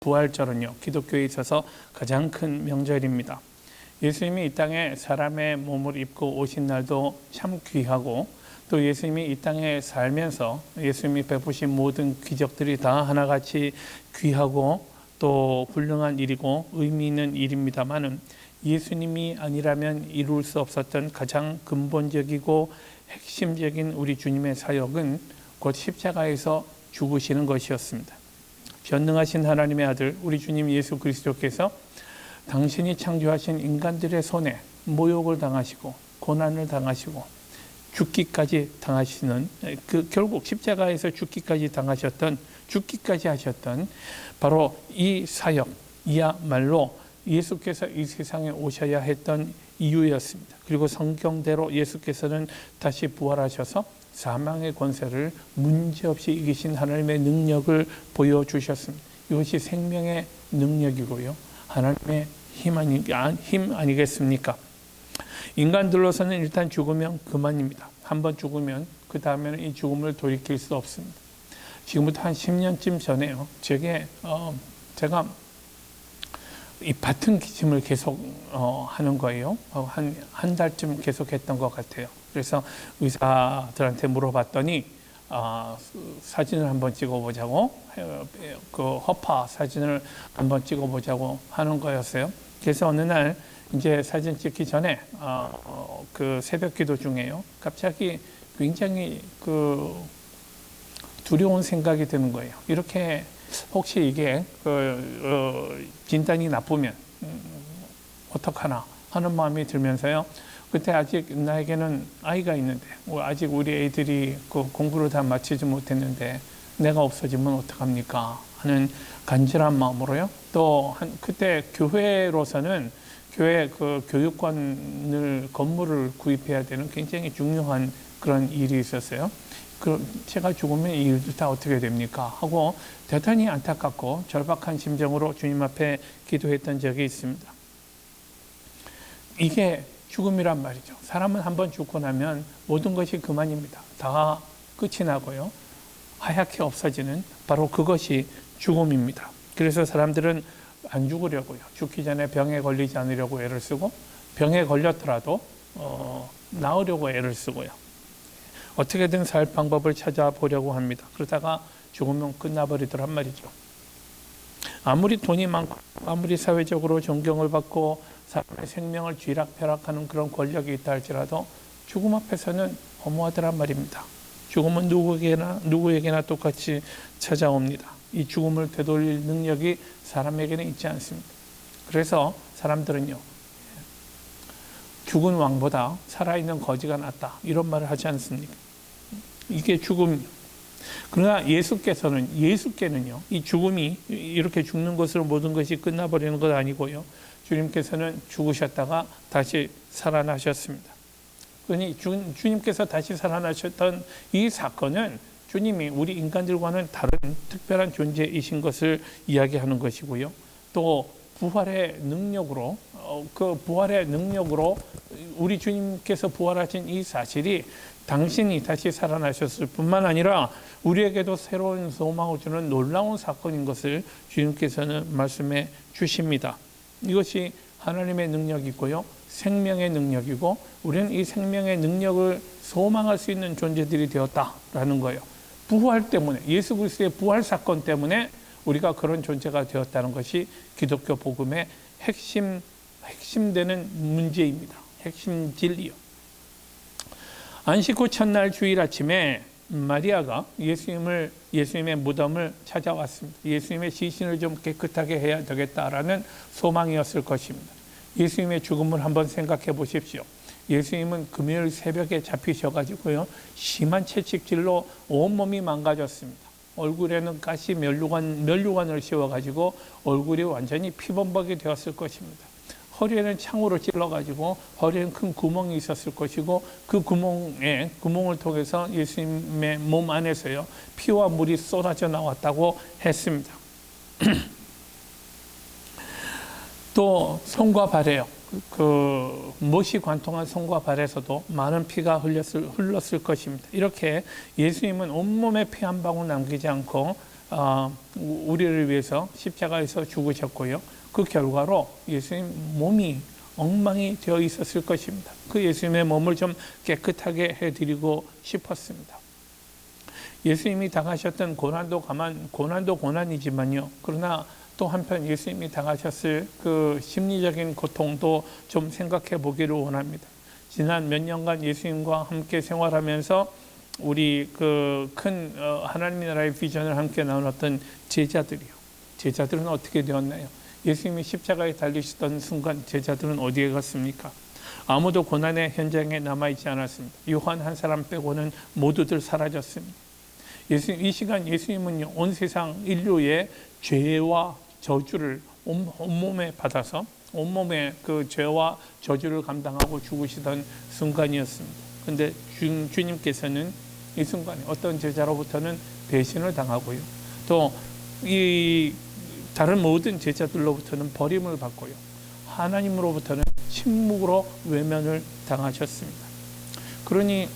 부활절은요, 기독교에 있어서 가장 큰 명절입니다. 예수님이 이 땅에 사람의 몸을 입고 오신 날도 참 귀하고, 또 예수님이 이 땅에 살면서 예수님이 베푸신 모든 기적들이 다 하나같이 귀하고 또 훌륭한 일이고 의미 있는 일입니다만은, 예수님이 아니라면 이룰 수 없었던 가장 근본적이고 핵심적인 우리 주님의 사역은 곧 십자가에서 죽으시는 것이었습니다. 전능하신 하나님의 아들 우리 주님 예수 그리스도께서 당신이 창조하신 인간들의 손에 모욕을 당하시고 고난을 당하시고 죽기까지 당하시는, 결국 십자가에서 죽기까지 하셨던 바로 이 사역이야말로 예수께서 이 세상에 오셔야 했던 이유였습니다. 그리고 성경대로 예수께서는 다시 부활하셔서 사망의 권세를 문제없이 이기신 하나님의 능력을 보여주셨습니다. 이것이 생명의 능력이고요, 하나님의 힘 아니겠습니까? 인간들로서는 일단 죽으면 그만입니다. 한번 죽으면 그 다음에는 이 죽음을 돌이킬 수 없습니다. 지금부터 한 10년쯤 전에요, 제가 이 같은 기침을 계속 하는 거예요. 한 달쯤 계속 했던 것 같아요. 그래서 의사들한테 물어봤더니 사진을 한번 찍어보자고, 그 허파 사진을 한번 찍어보자고 하는 거였어요. 그래서 어느 날 이제 사진 찍기 전에 그 새벽 기도 중에요, 갑자기 굉장히 그 두려운 생각이 드는 거예요. 이렇게 혹시 이게 진단이 나쁘면 어떡하나 하는 마음이 들면서요, 그때 아직 나에게는 아이가 있는데, 아직 우리 애들이 그 공부를 다 마치지 못했는데 내가 없어지면 어떡합니까 하는 간절한 마음으로요. 또 그때 교회로서는 교회 그 교육관을 건물을 구입해야 되는 굉장히 중요한 그런 일이 있었어요. 제가 죽으면 이 일도 다 어떻게 됩니까 하고 대단히 안타깝고 절박한 심정으로 주님 앞에 기도했던 적이 있습니다. 이게 죽음이란 말이죠. 사람은 한번 죽고 나면 모든 것이 그만입니다. 다 끝이 나고요, 하얗게 없어지는 바로 그것이 죽음입니다. 그래서 사람들은 안 죽으려고요, 죽기 전에 병에 걸리지 않으려고 애를 쓰고, 병에 걸렸더라도 나으려고 애를 쓰고요, 어떻게든 살 방법을 찾아보려고 합니다. 그러다가 죽으면 끝나버리더란 말이죠. 아무리 돈이 많고 아무리 사회적으로 존경을 받고 사람의 생명을 쥐락펴락하는 그런 권력이 있다 할지라도 죽음 앞에서는 허무하더란 말입니다. 죽음은 누구에게나 똑같이 찾아옵니다. 이 죽음을 되돌릴 능력이 사람에게는 있지 않습니다. 그래서 사람들은요, 죽은 왕보다 살아있는 거지가 낫다 이런 말을 하지 않습니까? 이게 죽음. 그러나 예수께는요, 이 죽음이 이렇게 죽는 것으로 모든 것이 끝나버리는 것 아니고요, 주님께서는 죽으셨다가 다시 살아나셨습니다. 그러니 주님께서 다시 살아나셨던 이 사건은 주님이 우리 인간들과는 다른 특별한 존재이신 것을 이야기하는 것이고요, 또 부활의 능력으로 우리 주님께서 부활하신 이 사실이 당신이 다시 살아나셨을 뿐만 아니라 우리에게도 새로운 소망을 주는 놀라운 사건인 것을 주님께서는 말씀해 주십니다. 이것이 하나님의 능력이고요, 생명의 능력이고, 우리는 이 생명의 능력을 소망할 수 있는 존재들이 되었다라는 거예요. 부활 때문에, 예수 그리스도의 부활 사건 때문에 우리가 그런 존재가 되었다는 것이 기독교 복음의 핵심되는 문제입니다. 핵심 진리요. 안식 후 첫날 주일 아침에 마리아가 예수님의 무덤을 찾아왔습니다. 예수님의 시신을 좀 깨끗하게 해야 되겠다라는 소망이었을 것입니다. 예수님의 죽음을 한번 생각해 보십시오. 예수님은 금요일 새벽에 잡히셔가지고요, 심한 채찍질로 온몸이 망가졌습니다. 얼굴에는 가시 면류관을 씌워가지고 얼굴이 완전히 피범벅이 되었을 것입니다. 허리에는 창으로 찔러가지고 허리에는 큰 구멍이 있었을 것이고, 그 구멍을 통해서 예수님의 몸 안에서요, 피와 물이 쏟아져 나왔다고 했습니다. 또 손과 발에요, 그 못이 관통한 손과 발에서도 많은 피가 흘렀을 것입니다. 이렇게 예수님은 온몸에 피 한 방울 남기지 않고 우리를 위해서 십자가에서 죽으셨고요. 그 결과로 예수님 몸이 엉망이 되어 있었을 것입니다. 그 예수님의 몸을 좀 깨끗하게 해드리고 싶었습니다. 예수님이 당하셨던 고난도 고난이지만요. 그러나 또 한편 예수님이 당하셨을 그 심리적인 고통도 좀 생각해 보기를 원합니다. 지난 몇 년간 예수님과 함께 생활하면서 우리 그 큰 하나님의 나라의 비전을 함께 나눴던 제자들은 어떻게 되었나요? 예수님이 십자가에 달리시던 순간 제자들은 어디에 갔습니까? 아무도 고난의 현장에 남아있지 않았습니다. 요한 한 사람 빼고는 모두들 사라졌습니다. 이 시간 예수님은요, 온 세상 인류의 죄와 저주를 온몸에 받아서 온몸에 그 죄와 저주를 감당하고 죽으시던 순간이었습니다. 근데 주님께서는 이 순간에 어떤 제자로부터는 배신을 당하고요. 또 이 다른 모든 제자들로부터는 버림을 받고요. 하나님으로부터는 침묵으로 외면을 당하셨습니다. 그러니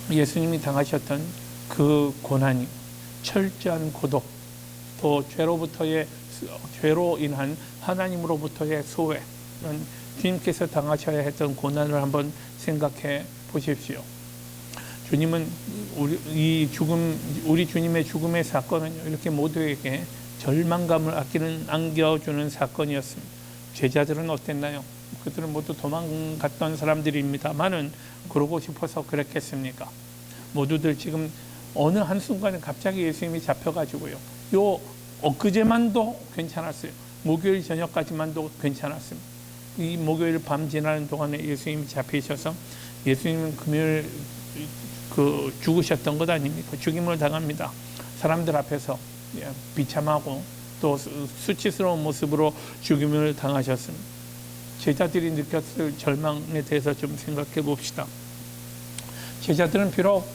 예수님이 당하셨던 그 고난이 철저한 고독, 또 죄로 인한 하나님으로부터의 소외, 이런 주님께서 당하셔야 했던 고난을 한번 생각해 보십시오. 주님은 우리 주님의 죽음의 사건은 이렇게 모두에게 절망감을 안겨주는 사건이었습니다. 제자들은 어땠나요? 그들은 모두 도망갔던 사람들입니다만은 그러고 싶어서 그랬겠습니까? 모두들 지금 어느 한순간에 갑자기 예수님이 잡혀가지고요. 엊그제만도 괜찮았어요. 목요일 저녁까지만도 괜찮았습니다. 이 목요일 밤 지나는 동안에 예수님이 잡히셔서 예수님은 금요일 죽으셨던 것 아닙니까? 죽임을 당합니다. 사람들 앞에서 비참하고 또 수치스러운 모습으로 죽임을 당하셨습니다. 제자들이 느꼈을 절망에 대해서 좀 생각해 봅시다. 제자들은 비록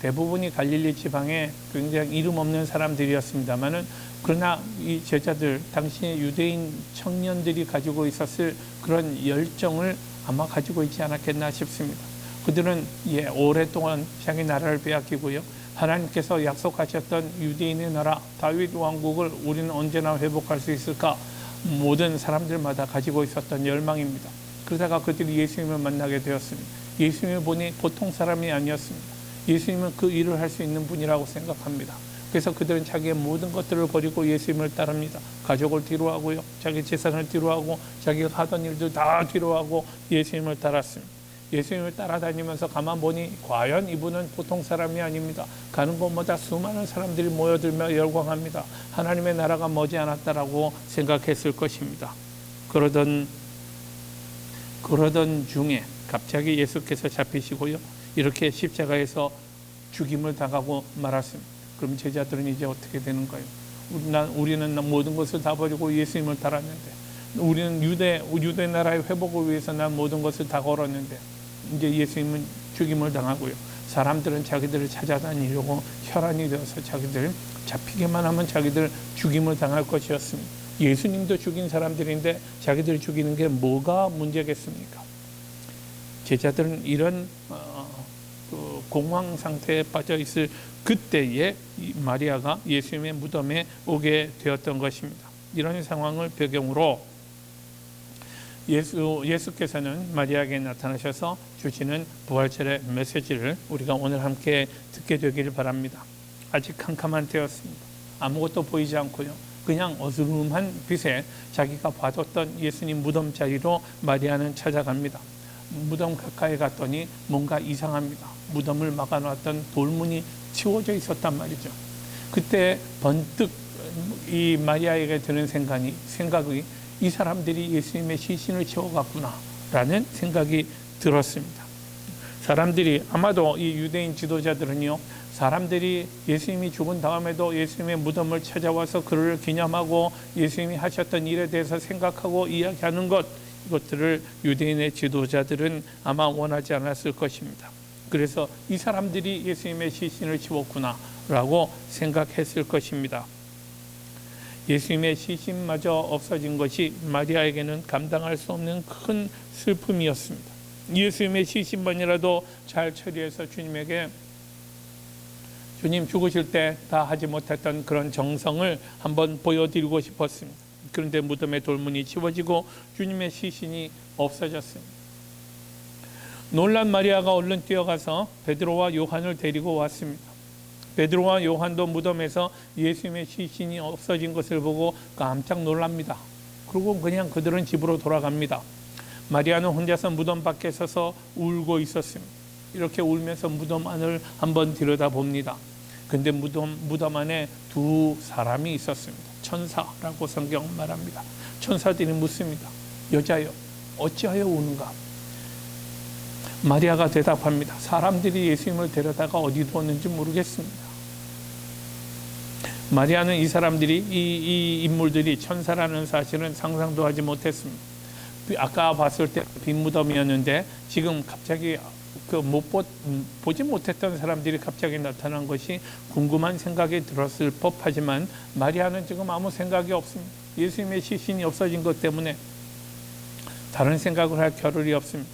대부분이 갈릴리 지방에 굉장히 이름 없는 사람들이었습니다만은, 그러나 이 제자들, 당시의 유대인 청년들이 가지고 있었을 그런 열정을 아마 가지고 있지 않았겠나 싶습니다. 그들은 오랫동안 자기 나라를 빼앗기고요. 하나님께서 약속하셨던 유대인의 나라, 다윗 왕국을 우리는 언제나 회복할 수 있을까? 모든 사람들마다 가지고 있었던 열망입니다. 그러다가 그들이 예수님을 만나게 되었습니다. 예수님을 보니 보통 사람이 아니었습니다. 예수님은 그 일을 할 수 있는 분이라고 생각합니다. 그래서 그들은 자기의 모든 것들을 버리고 예수님을 따릅니다. 가족을 뒤로하고요, 자기 재산을 뒤로하고, 자기가 하던 일도 다 뒤로하고 예수님을 따랐습니다. 예수님을 따라다니면서 가만 보니 과연 이분은 보통 사람이 아닙니다. 가는 곳마다 수많은 사람들이 모여들며 열광합니다. 하나님의 나라가 머지않았다라고 생각했을 것입니다. 그러던 중에 갑자기 예수께서 잡히시고요, 이렇게 십자가에서 죽임을 당하고 말았습니다. 그럼 제자들은 이제 어떻게 되는 거예요? 우리는 모든 것을 다 버리고 예수님을 따랐는데, 우리는 유대 나라의 회복을 위해서 난 모든 것을 다 걸었는데, 이제 예수님은 죽임을 당하고요. 사람들은 자기들을 찾아다니려고 혈안이 되어서 자기들 잡히기만 하면 자기들 죽임을 당할 것이었습니다. 예수님도 죽인 사람들인데 자기들 죽이는 게 뭐가 문제겠습니까? 제자들은 이런 공황 상태에 빠져 있을 그때에 마리아가 예수님의 무덤에 오게 되었던 것입니다. 이런 상황을 배경으로 예수께서는 마리아에게 나타나셔서 주시는 부활절의 메시지를 우리가 오늘 함께 듣게 되기를 바랍니다. 아직 캄캄한 때였습니다. 아무것도 보이지 않고요, 그냥 어두름한 빛에 자기가 봐뒀던 예수님 무덤 자리로 마리아는 찾아갑니다. 무덤 가까이 갔더니 뭔가 이상합니다. 무덤을 막아놨던 돌문이 치워져 있었단 말이죠. 그때 번뜩 이 마리아에게 드는 생각이 이 사람들이 예수님의 시신을 채워갔구나 라는 생각이 들었습니다. 사람들이, 아마도 이 유대인 지도자들은요, 사람들이 예수님이 죽은 다음에도 예수님의 무덤을 찾아와서 그를 기념하고 예수님이 하셨던 일에 대해서 생각하고 이야기하는 이것들을 유대인의 지도자들은 아마 원하지 않았을 것입니다. 그래서 이 사람들이 예수님의 시신을 치웠구나 라고 생각했을 것입니다. 예수님의 시신마저 없어진 것이 마리아에게는 감당할 수 없는 큰 슬픔이었습니다. 예수님의 시신만이라도 잘 처리해서 주님 죽으실 때 다 하지 못했던 그런 정성을 한번 보여드리고 싶었습니다. 그런데 무덤의 돌문이 치워지고 주님의 시신이 없어졌습니다. 놀란 마리아가 얼른 뛰어가서 베드로와 요한을 데리고 왔습니다. 베드로와 요한도 무덤에서 예수님의 시신이 없어진 것을 보고 깜짝 놀랍니다. 그리고 그냥 그들은 집으로 돌아갑니다. 마리아는 혼자서 무덤 밖에 서서 울고 있었습니다. 이렇게 울면서 무덤 안을 한번 들여다봅니다. 근데 무덤 안에 두 사람이 있었습니다. 천사라고 성경 말합니다. 천사들이 묻습니다. 여자여, 어찌하여 우는가? 마리아가 대답합니다. 사람들이 예수님을 데려다가 어디 두었는지 모르겠습니다. 마리아는 이 사람들이, 이 인물들이 천사라는 사실은 상상도 하지 못했습니다. 아까 봤을 때 빈 무덤이었는데 지금 갑자기 보지 못했던 사람들이 갑자기 나타난 것이 궁금한 생각이 들었을 법하지만 마리아는 지금 아무 생각이 없습니다. 예수님의 시신이 없어진 것 때문에 다른 생각을 할 겨를이 없습니다.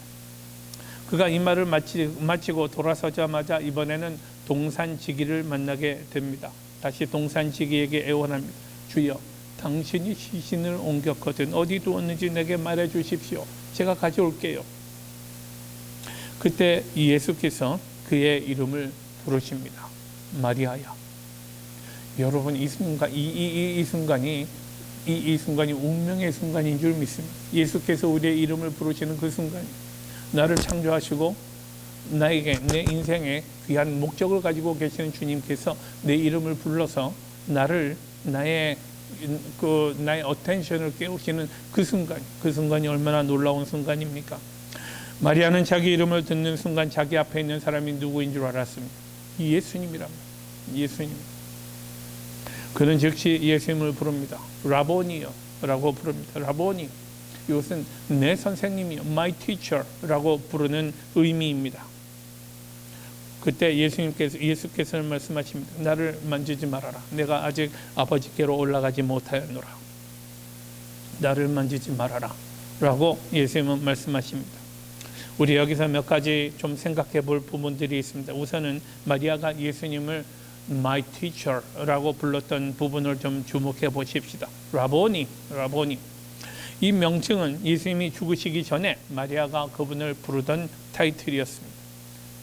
그가 이 말을 마치고 돌아서자마자 이번에는 동산지기를 만나게 됩니다. 다시 동산지기에게 애원합니다. 주여, 당신이 시신을 옮겼거든 어디 두었는지 내게 말해 주십시오. 제가 가져올게요. 그때 예수께서 그의 이름을 부르십니다. 마리아야. 여러분, 이 순간이 운명의 순간인 줄 믿습니다. 예수께서 우리의 이름을 부르시는 그 순간, 나를 창조하시고 나에게 내 인생에 귀한 목적을 가지고 계시는 주님께서 내 이름을 불러서 나의 어텐션을 깨우시는 그 순간이 얼마나 놀라운 순간입니까? 마리아는 자기 이름을 듣는 순간 자기 앞에 있는 사람이 누구인 줄 알았습니다. 예수님이랍니다. 예수님. 그는 즉시 예수님을 부릅니다. 라보니요 라고 부릅니다. 라보니. 이것은 내 선생님이요, my teacher라고 부르는 의미입니다. 그때 예수께서는 말씀하십니다. 나를 만지지 말아라. 내가 아직 아버지께로 올라가지 못하였노라. 나를 만지지 말아라 라고 예수님은 말씀하십니다. 우리 여기서 몇 가지 좀 생각해 볼 부분들이 있습니다. 우선은 마리아가 예수님을 my teacher라고 불렀던 부분을 좀 주목해 보십시다. 라보니. 이 명칭은 예수님이 죽으시기 전에 마리아가 그분을 부르던 타이틀이었습니다.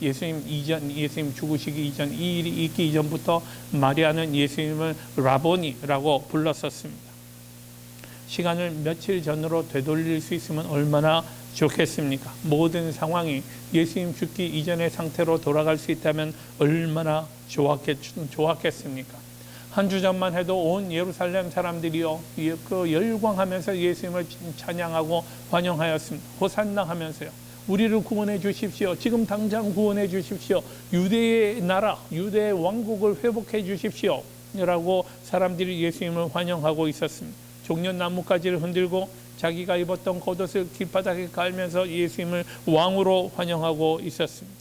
예수님 죽으시기 이전, 이 일이 있기 이전부터 마리아는 예수님을 라보니라고 불렀었습니다. 시간을 며칠 전으로 되돌릴 수 있으면 얼마나 좋겠습니까? 모든 상황이 예수님 죽기 이전의 상태로 돌아갈 수 있다면 얼마나 좋았겠습니까? 한 주 전만 해도 온 예루살렘 사람들이요, 열광하면서 예수님을 찬양하고 환영하였습니다. 호산나 하면서요. 우리를 구원해 주십시오. 지금 당장 구원해 주십시오. 유대의 나라, 유대의 왕국을 회복해 주십시오. 라고 사람들이 예수님을 환영하고 있었습니다. 종려나무가지를 흔들고 자기가 입었던 겉옷을 길바닥에 깔면서 예수님을 왕으로 환영하고 있었습니다.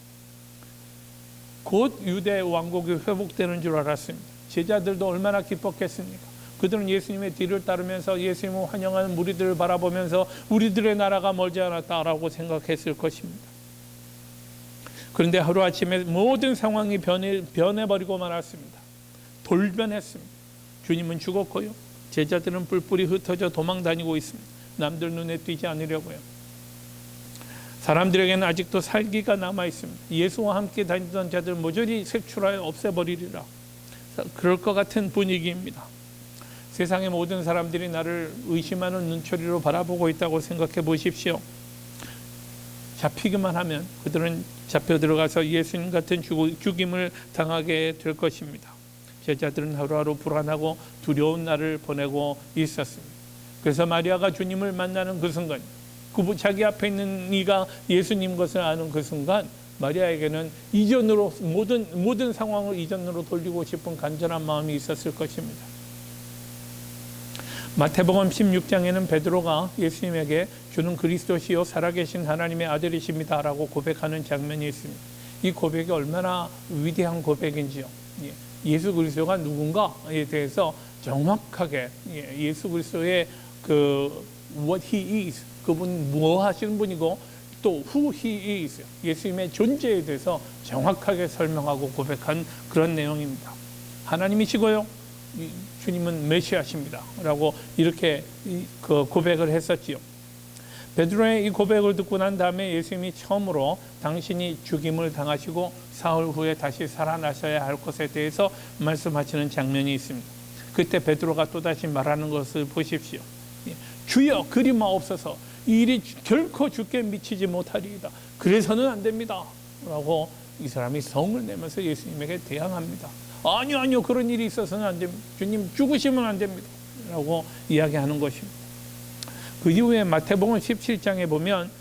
곧 유대 왕국이 회복되는 줄 알았습니다. 제자들도 얼마나 기뻤겠습니까? 그들은 예수님의 뒤를 따르면서 예수님을 환영하는 무리들을 바라보면서 우리들의 나라가 멀지 않았다라고 생각했을 것입니다. 그런데 하루아침에 모든 상황이 변해버리고 말았습니다. 돌변했습니다. 주님은 죽었고요. 제자들은 뿔뿔이 흩어져 도망다니고 있습니다. 남들 눈에 띄지 않으려고요. 사람들에게는 아직도 살기가 남아있습니다. 예수와 함께 다니던 자들 모조리 색출하여 없애버리리라. 그럴 것 같은 분위기입니다. 세상의 모든 사람들이 나를 의심하는 눈초리로 바라보고 있다고 생각해 보십시오. 잡히기만 하면 그들은 잡혀 들어가서 예수님 같은 죽임을 당하게 될 것입니다. 제자들은 하루하루 불안하고 두려운 날을 보내고 있었습니다. 그래서 마리아가 주님을 만나는 그 순간, 자기 앞에 있는 이가 예수님 것을 아는 그 순간, 마리아에게는 이전으로 모든 상황을 이전으로 돌리고 싶은 간절한 마음이 있었을 것입니다. 마태복음 16장에는 베드로가 예수님에게 주는 그리스도시요 살아계신 하나님의 아들이십니다 라고 고백하는 장면이 있습니다. 이 고백이 얼마나 위대한 고백인지요. 예수 그리스도가 누군가에 대해서 정확하게 예수 그리스도의 what he is, 그분 뭐 하시는 분이고 또 who he is, 예수님의 존재에 대해서 정확하게 설명하고 고백한 그런 내용입니다. 하나님이시고요, 주님은 메시아십니다 라고 이렇게 그 고백을 했었지요. 베드로의 이 고백을 듣고 난 다음에 예수님이 처음으로 당신이 죽임을 당하시고 사흘 후에 다시 살아나셔야 할 것에 대해서 말씀하시는 장면이 있습니다. 그때 베드로가 또다시 말하는 것을 보십시오. 주여 그리 마옵소서, 이 일이 결코 주께 미치지 못하리이다. 그래서는 안 됩니다 라고 이 사람이 성을 내면서 예수님에게 대항합니다. 아니요 그런 일이 있어서는 안 됩니다. 주님 죽으시면 안 됩니다 라고 이야기하는 것입니다. 그 이후에 마태복음 17장에 보면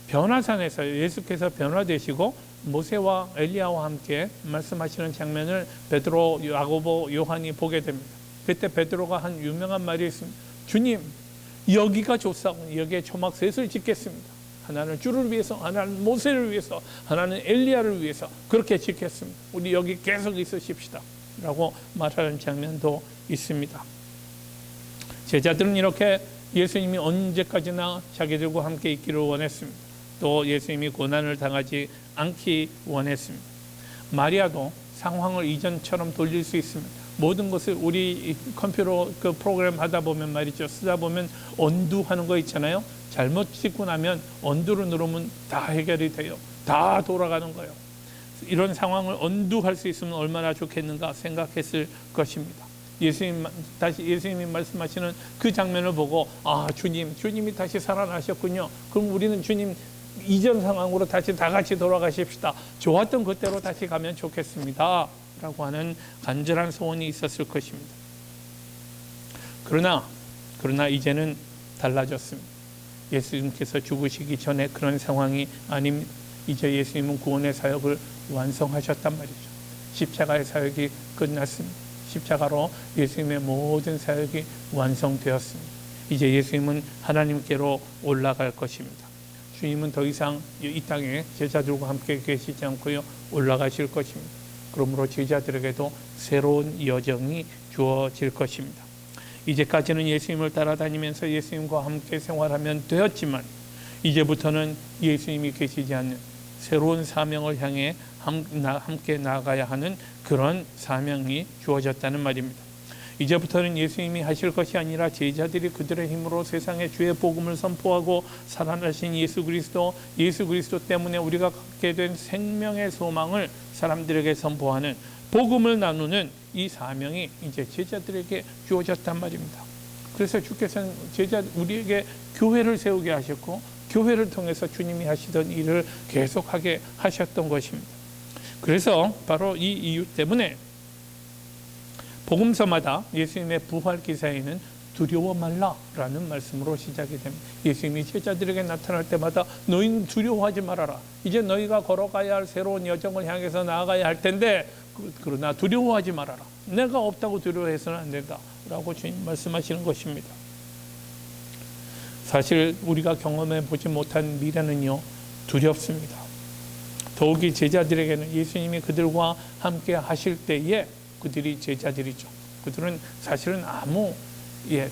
변화산에서 예수께서 변화되시고 모세와 엘리야와 함께 말씀하시는 장면을 베드로, 야고보, 요한이 보게 됩니다. 그때 베드로가 한 유명한 말이 있습니다. 주님 여기가 좋사오니 여기에 초막 셋을 짓겠습니다. 하나는 주를 위해서, 하나는 모세를 위해서, 하나는 엘리야를 위해서 그렇게 짓겠습니다. 우리 여기 계속 있으십시다 라고 말하는 장면도 있습니다. 제자들은 이렇게 예수님이 언제까지나 자기들과 함께 있기를 원했습니다. 또 예수님이 고난을 당하지 않기 원했습니다. 마리아도 상황을 이전처럼 돌릴 수 있습니다. 모든 것을 우리 컴퓨터 그 프로그램 하다 보면 말이죠, 쓰다 보면 언두 하는 거 있잖아요. 잘못 찍고 나면 언두를 누르면 다 해결이 돼요. 다 돌아가는 거예요. 이런 상황을 언두할 수 있으면 얼마나 좋겠는가 생각했을 것입니다. 예수님이 말씀하시는 그 장면을 보고 주님이 다시 살아나셨군요. 그럼 우리는 주님 이전 상황으로 다시 다 같이 돌아가십시다. 좋았던 그때로 다시 가면 좋겠습니다 라고 하는 간절한 소원이 있었을 것입니다. 그러나 이제는 달라졌습니다. 예수님께서 죽으시기 전에 그런 상황이 아닙니다. 이제 예수님은 구원의 사역을 완성하셨단 말이죠. 십자가의 사역이 끝났습니다. 십자가로 예수님의 모든 사역이 완성되었습니다. 이제 예수님은 하나님께로 올라갈 것입니다. 주님은 더 이상 이 땅에 제자들과 함께 계시지 않고요, 올라가실 것입니다. 그러므로 제자들에게도 새로운 여정이 주어질 것입니다. 이제까지는 예수님을 따라다니면서 예수님과 함께 생활하면 되었지만 이제부터는 예수님이 계시지 않는 새로운 사명을 향해 함께 나아가야 하는 그런 사명이 주어졌다는 말입니다. 이제부터는 예수님이 하실 것이 아니라 제자들이 그들의 힘으로 세상에 주의 복음을 선포하고 살아나신 예수 그리스도 때문에 우리가 갖게 된 생명의 소망을 사람들에게 선포하는, 복음을 나누는 이 사명이 이제 제자들에게 주어졌단 말입니다. 그래서 주께서는 우리에게 교회를 세우게 하셨고 교회를 통해서 주님이 하시던 일을 계속하게 하셨던 것입니다. 그래서 바로 이 이유 때문에 복음서마다 예수님의 부활 기사에는 두려워 말라라는 말씀으로 시작이 됩니다. 예수님이 제자들에게 나타날 때마다 너희는 두려워하지 말아라. 이제 너희가 걸어가야 할 새로운 여정을 향해서 나아가야 할 텐데 그러나 두려워하지 말아라. 내가 없다고 두려워해서는 안 된다 라고 주님 말씀하시는 것입니다. 사실 우리가 경험해 보지 못한 미래는요, 두렵습니다. 더욱이 제자들에게는 예수님이 그들과 함께 하실 때에 그들이 제자들이죠. 그들은 사실은 아무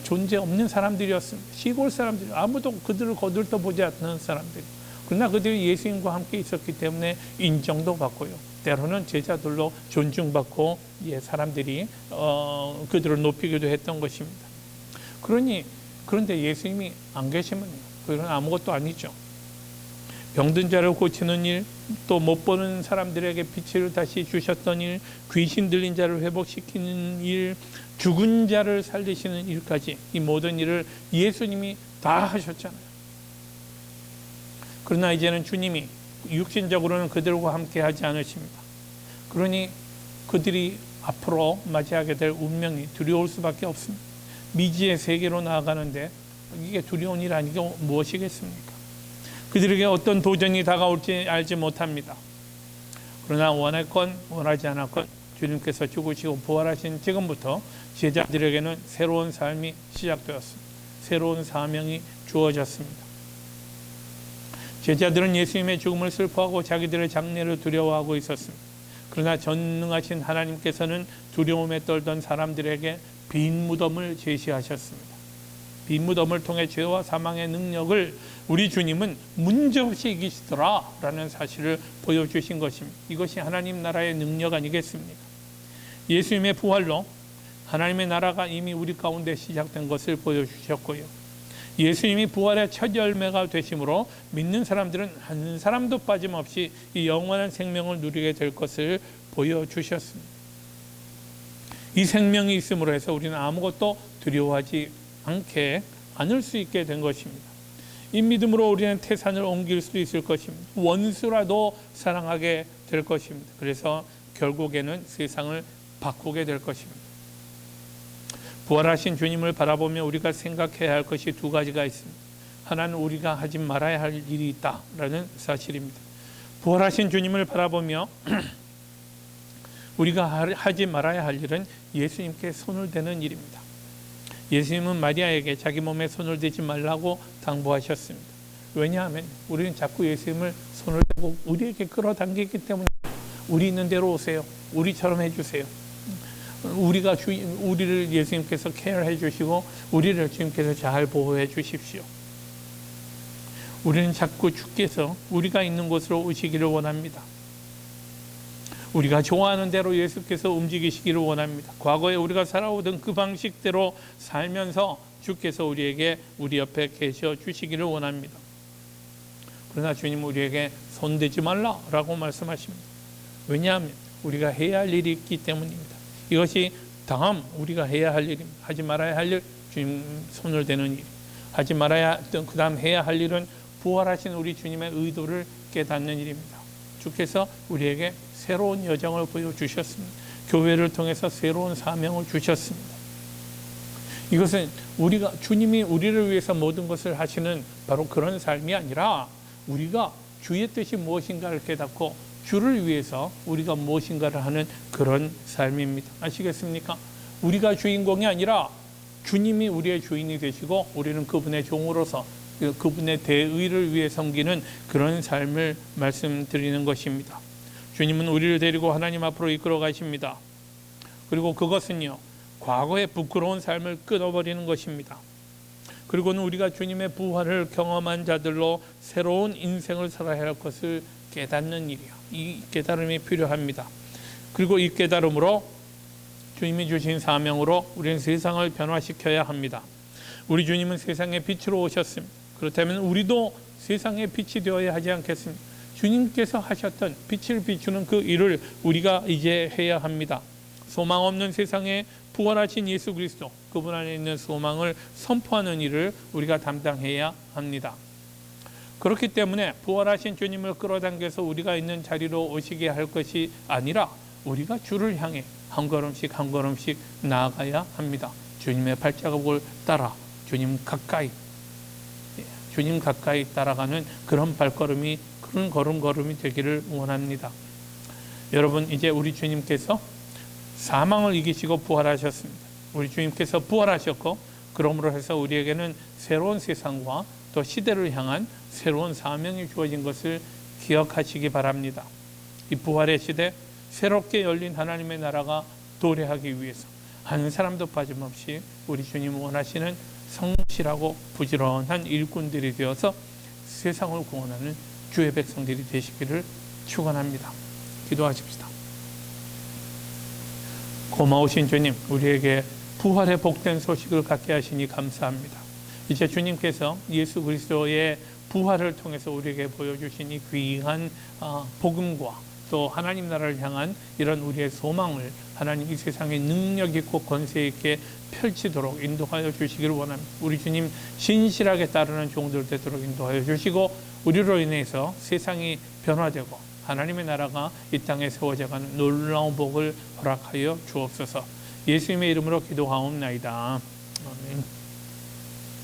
존재 없는 사람들이었습니다. 시골 사람들이, 아무도 그들을 거들떠 보지 않는 사람들. 그러나 그들이 예수님과 함께 있었기 때문에 인정도 받고요, 때로는 제자들로 존중받고 사람들이 그들을 높이기도 했던 것입니다. 그런데 예수님이 안 계시면요, 그건 아무것도 아니죠. 병든 자를 고치는 일, 또 못 보는 사람들에게 빛을 다시 주셨던 일, 귀신 들린 자를 회복시키는 일, 죽은 자를 살리시는 일까지 이 모든 일을 예수님이 다 하셨잖아요. 그러나 이제는 주님이 육신적으로는 그들과 함께 하지 않으십니다. 그러니 그들이 앞으로 맞이하게 될 운명이 두려울 수밖에 없습니다. 미지의 세계로 나아가는데 이게 두려운 일 아니고 무엇이겠습니까? 그들에게 어떤 도전이 다가올지 알지 못합니다. 그러나 원했건 원하지 않았건 주님께서 죽으시고 부활하신 지금부터 제자들에게는 새로운 삶이 시작되었습니다. 새로운 사명이 주어졌습니다. 제자들은 예수님의 죽음을 슬퍼하고 자기들의 장례를 두려워하고 있었습니다. 그러나 전능하신 하나님께서는 두려움에 떨던 사람들에게 빈 무덤을 제시하셨습니다. 빈 무덤을 통해 죄와 사망의 능력을 우리 주님은 문제없이 이기시더라 라는 사실을 보여주신 것입니다. 이것이 하나님 나라의 능력 아니겠습니까? 예수님의 부활로 하나님의 나라가 이미 우리 가운데 시작된 것을 보여주셨고요. 예수님이 부활의 첫 열매가 되심으로 믿는 사람들은 한 사람도 빠짐없이 이 영원한 생명을 누리게 될 것을 보여주셨습니다. 이 생명이 있음으로 해서 우리는 아무것도 두려워하지 않을 수 있게 된 것입니다. 이 믿음으로 우리는 태산을 옮길 수 있을 것입니다. 원수라도 사랑하게 될 것입니다. 그래서 결국에는 세상을 바꾸게 될 것입니다. 부활하신 주님을 바라보며 우리가 생각해야 할 것이 두 가지가 있습니다. 하나는 우리가 하지 말아야 할 일이 있다라는 사실입니다. 부활하신 주님을 바라보며 우리가 하지 말아야 할 일은 예수님께 손을 대는 일입니다. 예수님은 마리아에게 자기 몸에 손을 대지 말라고 당부하셨습니다. 왜냐하면 우리는 자꾸 예수님을 손을 대고 우리에게 끌어당기기 때문에 우리 있는 대로 오세요. 우리처럼 해주세요. 우리를 예수님께서 케어해 주시고 우리를 주님께서 잘 보호해 주십시오. 우리는 자꾸 주께서 우리가 있는 곳으로 오시기를 원합니다. 우리가 좋아하는 대로 예수께서 움직이시기를 원합니다. 과거에 우리가 살아오던 그 방식대로 살면서 주께서 우리에게 우리 옆에 계셔 주시기를 원합니다. 그러나 주님은 우리에게 손대지 말라라고 말씀하십니다. 왜냐하면 우리가 해야 할 일이 있기 때문입니다. 이것이 다음 우리가 해야 할 일입니다. 하지 말아야 할 일, 주님 손을 대는 일. 하지 말아야 그 다음 해야 할 일은 부활하신 우리 주님의 의도를 깨닫는 일입니다. 주께서 우리에게 새로운 여정을 보여주셨습니다. 교회를 통해서 새로운 사명을 주셨습니다. 이것은 주님이 우리를 위해서 모든 것을 하시는 바로 그런 삶이 아니라 우리가 주의 뜻이 무엇인가를 깨닫고 주를 위해서 우리가 무엇인가를 하는 그런 삶입니다. 아시겠습니까? 우리가 주인공이 아니라 주님이 우리의 주인이 되시고 우리는 그분의 종으로서 그분의 대의를 위해 섬기는 그런 삶을 말씀드리는 것입니다. 주님은 우리를 데리고 하나님 앞으로 이끌어 가십니다. 그리고 그것은요, 과거의 부끄러운 삶을 끊어버리는 것입니다. 그리고는 우리가 주님의 부활을 경험한 자들로 새로운 인생을 살아야 할 것을 깨닫는 일이요. 이 깨달음이 필요합니다. 그리고 이 깨달음으로 주님이 주신 사명으로 우리는 세상을 변화시켜야 합니다. 우리 주님은 세상의 빛으로 오셨습니다. 그렇다면 우리도 세상의 빛이 되어야 하지 않겠습니까? 주님께서 하셨던 빛을 비추는 그 일을 우리가 이제 해야 합니다. 소망 없는 세상에 부활하신 예수 그리스도, 그분 안에 있는 소망을 선포하는 일을 우리가 담당해야 합니다. 그렇기 때문에 부활하신 주님을 끌어당겨서 우리가 있는 자리로 오시게 할 것이 아니라 우리가 주를 향해 한 걸음씩 한 걸음씩 나아가야 합니다. 주님의 발자국을 따라 주님 가까이 따라가는 그런 발걸음이, 그런 걸음걸음이 되기를 원합니다. 여러분, 이제 우리 주님께서 사망을 이기시고 부활하셨습니다. 우리 주님께서 부활하셨고 그러므로 해서 우리에게는 새로운 세상과 또 시대를 향한 새로운 사명이 주어진 것을 기억하시기 바랍니다. 이 부활의 시대, 새롭게 열린 하나님의 나라가 도래하기 위해서 한 사람도 빠짐없이 우리 주님 원하시는 성실하고 부지런한 일꾼들이 되어서 세상을 구원하는 주의 백성들이 되시기를 축원합니다. 기도하십시다. 고마우신 주님, 우리에게 부활의 복된 소식을 갖게 하시니 감사합니다. 이제 주님께서 예수 그리스도의 부활을 통해서 우리에게 보여주신 이 귀한 복음과 또 하나님 나라를 향한 이런 우리의 소망을 하나님 이 세상에 능력 있고 권세 있게 펼치도록 인도하여 주시기를 원합니다. 우리 주님 신실하게 따르는 종들 되도록 인도하여 주시고 우리로 인해서 세상이 변화되고 하나님의 나라가 이 땅에 세워져가는 놀라운 복을 허락하여 주옵소서. 예수님의 이름으로 기도하옵나이다. 아멘.